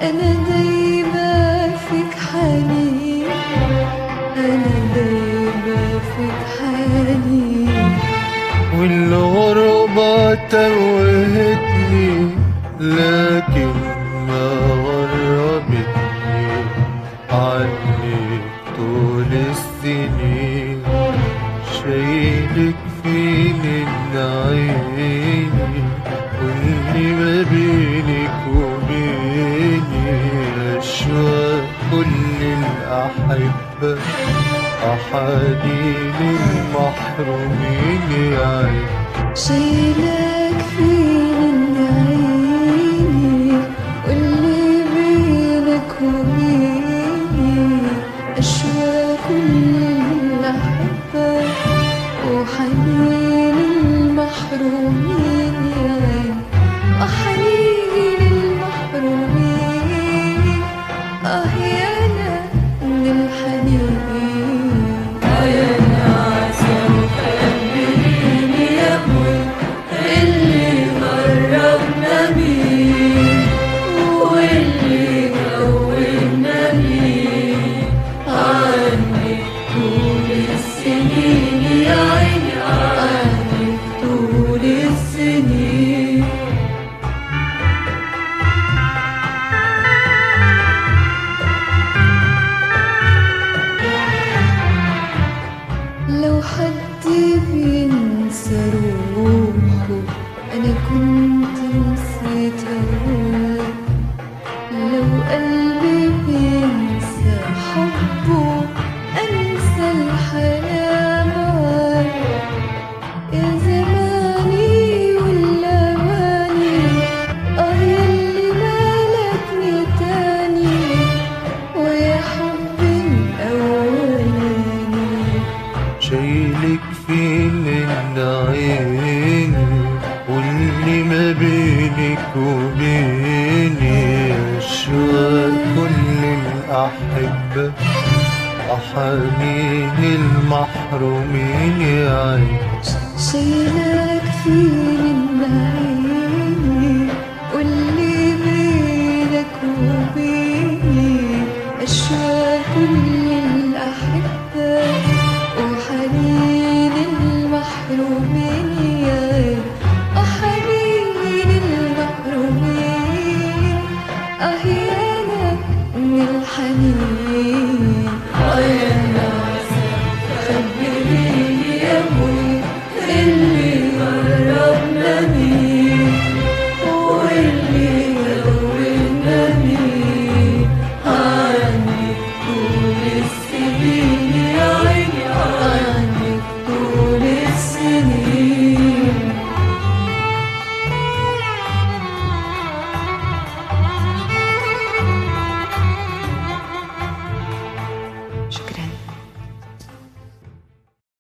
أنا دايما فيك حنين، أنا دايما فيك حنين. والغربة توهتني لكن ما غربتني عنك طول السنين. شايلك فين عيني واللي ما بينك وبيني أشواق كل الأحبة، أحاديث المحرومين يا عين. شايلك فين عيني واللي بينك وبيني أشواق كل الأحبة وحنين المحرومين يا عين. وحنين المحرومين يا أنا من الحنين. يا ناس يا مخبرين يا أبوي اللي غربنا بيه واللي جوّبنا بيه عنك طول السنين يا عيني، عنك طول السنين. لو حد بينسى روحه أنا كنت نسيت هواه. لو قلبي بينسى حبه أنسى الحياة معاه. يا زماني والأماني ياللي مالكني تاني ويا حبي الأولاني. شايلك فين عيني واللي ما بينك وبيني أشواق كل الأحبة، أحاديث المحرومين يا عين. شايلك فين عيني واللي بينك وبيني أشواق كل الأحبة وحنين المحرومين يا عين. وحنين المحرومين يا أنا من الحنين.